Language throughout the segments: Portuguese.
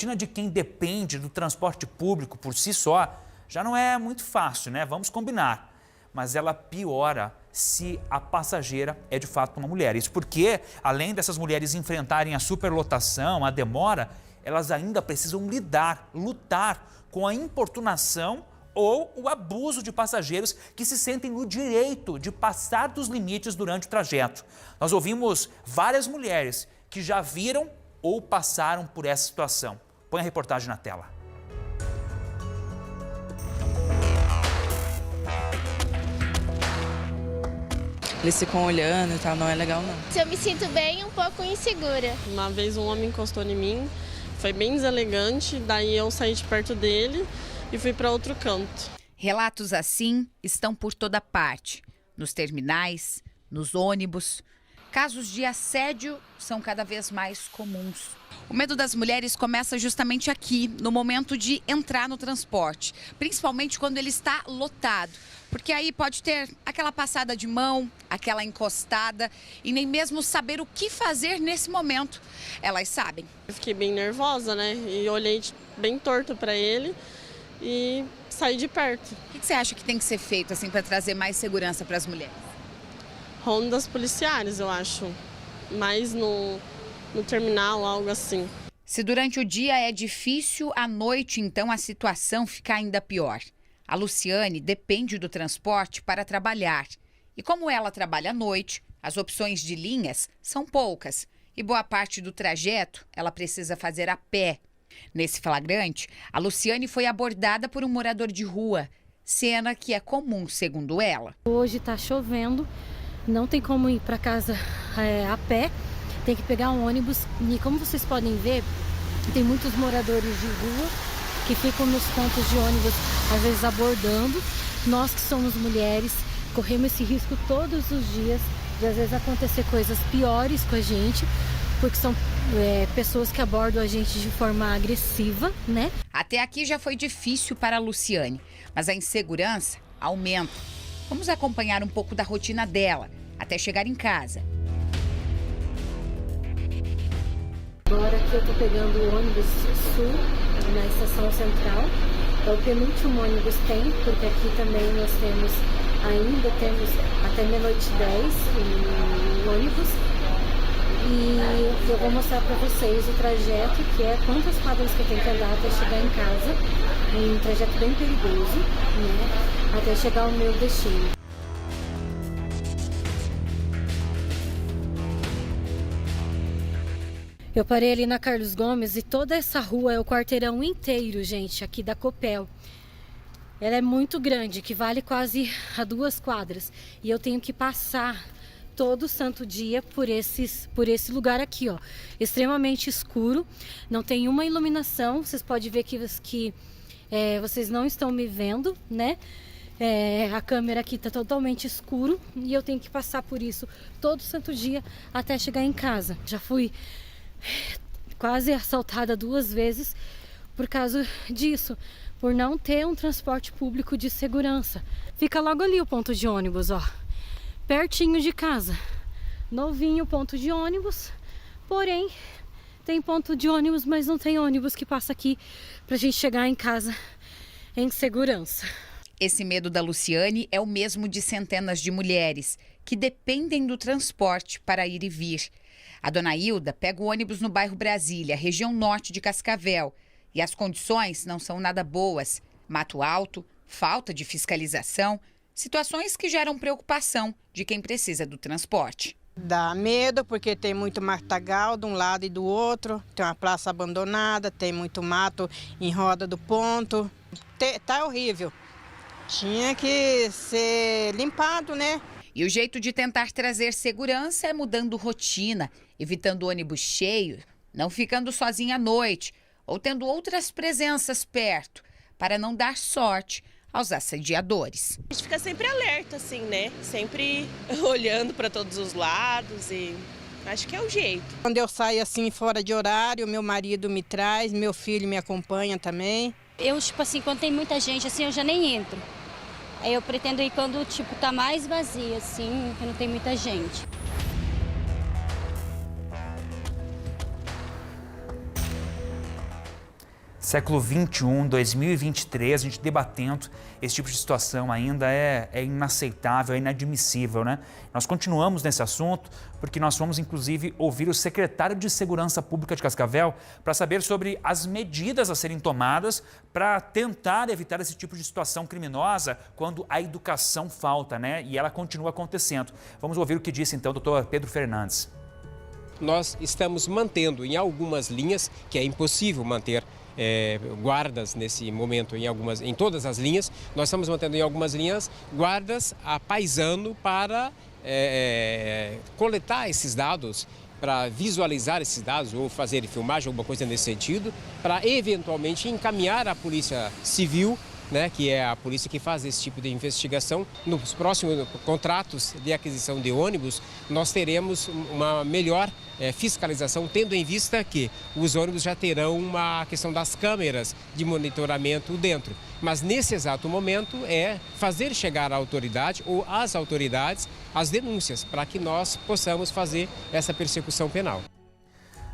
A rotina de quem depende do transporte público por si só já não é muito fácil, né? Vamos combinar. Mas ela piora se a passageira é de fato uma mulher. Isso porque, além dessas mulheres enfrentarem a superlotação, a demora, elas ainda precisam lutar com a importunação ou o abuso de passageiros que se sentem no direito de passar dos limites durante o trajeto. Nós ouvimos várias mulheres que já viram ou passaram por essa situação. Põe a reportagem na tela. Eles ficam olhando e tal, não é legal não. Eu me sinto bem um pouco insegura. Uma vez um homem encostou em mim, foi bem deselegante, daí eu saí de perto dele e fui para outro canto. Relatos assim estão por toda parte, nos terminais, nos ônibus. Casos de assédio são cada vez mais comuns. O medo das mulheres começa justamente aqui, no momento de entrar no transporte, principalmente quando ele está lotado, porque aí pode ter aquela passada de mão, aquela encostada e nem mesmo saber o que fazer nesse momento. Elas sabem. Eu fiquei bem nervosa, né? E olhei bem torto para ele e saí de perto. O que você acha que tem que ser feito assim para trazer mais segurança para as mulheres? Rondas policiais, eu acho, mais no terminal, algo assim. Se durante o dia é difícil, à noite, então, a situação fica ainda pior. A Luciane depende do transporte para trabalhar. E como ela trabalha à noite, as opções de linhas são poucas. E boa parte do trajeto ela precisa fazer a pé. Nesse flagrante, a Luciane foi abordada por um morador de rua. Cena que é comum, segundo ela. Hoje está chovendo. Não tem como ir para casa a pé, tem que pegar um ônibus. E como vocês podem ver, tem muitos moradores de rua que ficam nos pontos de ônibus, às vezes abordando. Nós que somos mulheres, corremos esse risco todos os dias de às vezes acontecer coisas piores com a gente, porque são pessoas que abordam a gente de forma agressiva, né? Até aqui já foi difícil para a Luciane, mas a insegurança aumenta. Vamos acompanhar um pouco da rotina dela, até chegar em casa. Agora aqui eu tô pegando o ônibus sul, na estação central. É o penúltimo ônibus tem, porque aqui também nós ainda temos até meia-noite 10 o ônibus. E eu vou mostrar para vocês o trajeto, que é quantas quadras que eu tenho que andar até chegar em casa. Um trajeto bem perigoso, né? Até chegar ao meu destino. Eu parei ali na Carlos Gomes e toda essa rua é o quarteirão inteiro, gente, aqui da Copel. Ela é muito grande, que vale quase a 2 quadras. E eu tenho que passar todo santo dia por esse lugar aqui, ó. Extremamente escuro, não tem uma iluminação. Vocês podem ver que vocês não estão me vendo, né? A câmera aqui tá totalmente escuro e eu tenho que passar por isso todo santo dia até chegar em casa. Já fui quase assaltada 2 vezes por causa disso, por não ter um transporte público de segurança. Fica logo ali o ponto de ônibus, ó, pertinho de casa. Novinho o ponto de ônibus, porém tem ponto de ônibus, mas não tem ônibus que passa aqui pra gente chegar em casa em segurança. Esse medo da Luciane é o mesmo de centenas de mulheres que dependem do transporte para ir e vir. A dona Hilda pega o ônibus no bairro Brasília, região norte de Cascavel. E as condições não são nada boas. Mato alto, falta de fiscalização, situações que geram preocupação de quem precisa do transporte. Dá medo porque tem muito matagal de um lado e do outro, tem uma praça abandonada, tem muito mato em roda do ponto. Tá horrível. Tinha que ser limpado, né? E o jeito de tentar trazer segurança é mudando rotina, evitando ônibus cheio, não ficando sozinha à noite ou tendo outras presenças perto, para não dar sorte aos assediadores. A gente fica sempre alerta, assim, né? Sempre olhando para todos os lados e acho que é o jeito. Quando eu saio assim fora de horário, meu marido me traz, meu filho me acompanha também. Eu, tipo assim, quando tem muita gente, assim, eu já nem entro. Aí eu pretendo ir quando, tipo, tá mais vazio, assim, que não tem muita gente. Século 21, 2023, a gente debatendo esse tipo de situação ainda é inaceitável, é inadmissível, né? Nós continuamos nesse assunto porque nós vamos, inclusive, ouvir o secretário de Segurança Pública de Cascavel para saber sobre as medidas a serem tomadas para tentar evitar esse tipo de situação criminosa quando a educação falta, né? E ela continua acontecendo. Vamos ouvir o que disse, então, o doutor Pedro Fernandes. Nós estamos mantendo em algumas linhas, que é impossível manter guardas nesse momento em todas as linhas, nós estamos mantendo em algumas linhas guardas a paisano para coletar esses dados, para visualizar esses dados ou fazer filmagem, alguma coisa nesse sentido, para eventualmente encaminhar à Polícia Civil, né, que é a polícia que faz esse tipo de investigação. Nos próximos contratos de aquisição de ônibus, nós teremos uma melhor fiscalização, tendo em vista que os ônibus já terão uma questão das câmeras de monitoramento dentro. Mas nesse exato momento é fazer chegar à autoridade ou às autoridades as denúncias para que nós possamos fazer essa persecução penal.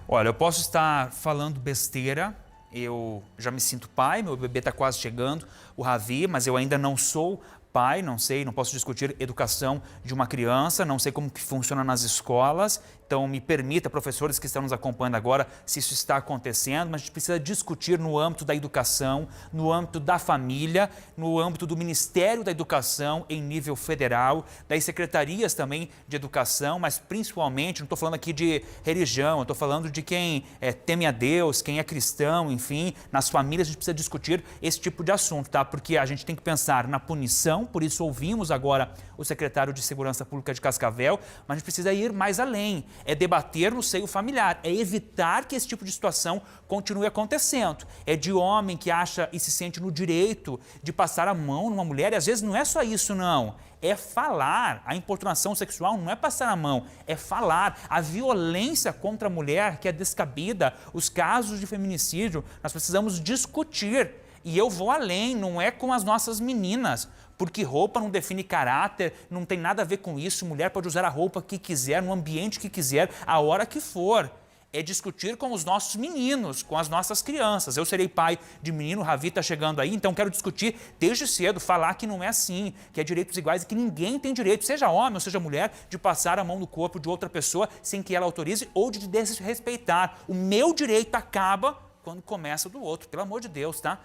Olha, eu posso estar falando besteira, eu já me sinto pai, meu bebê está quase chegando, o Ravi, mas eu ainda não sou pai, não sei, não posso discutir educação de uma criança, não sei como que funciona nas escolas, então me permita, professores que estão nos acompanhando agora, se isso está acontecendo, mas a gente precisa discutir no âmbito da educação, no âmbito da família, no âmbito do Ministério da Educação em nível federal, das secretarias também de educação, mas principalmente, não estou falando aqui de religião, eu estou falando de quem teme a Deus, quem é cristão, enfim, nas famílias a gente precisa discutir esse tipo de assunto, tá? Porque a gente tem que pensar na punição, por isso ouvimos agora o secretário de Segurança Pública de Cascavel, mas a gente precisa ir mais além. É debater no seio familiar, é evitar que esse tipo de situação continue acontecendo. É de homem que acha e se sente no direito de passar a mão numa mulher, e às vezes não é só isso, não. É falar. A importunação sexual não é passar a mão, é falar. A violência contra a mulher que é descabida, os casos de feminicídio, nós precisamos discutir. E eu vou além, não é com as nossas meninas, porque roupa não define caráter, não tem nada a ver com isso. Mulher pode usar a roupa que quiser, no ambiente que quiser, a hora que for. É discutir com os nossos meninos, com as nossas crianças. Eu serei pai de menino, o Ravi está chegando aí, então quero discutir desde cedo, falar que não é assim, que é direitos iguais e que ninguém tem direito, seja homem ou seja mulher, de passar a mão no corpo de outra pessoa sem que ela autorize ou de desrespeitar. O meu direito acaba quando começa do outro, pelo amor de Deus, tá?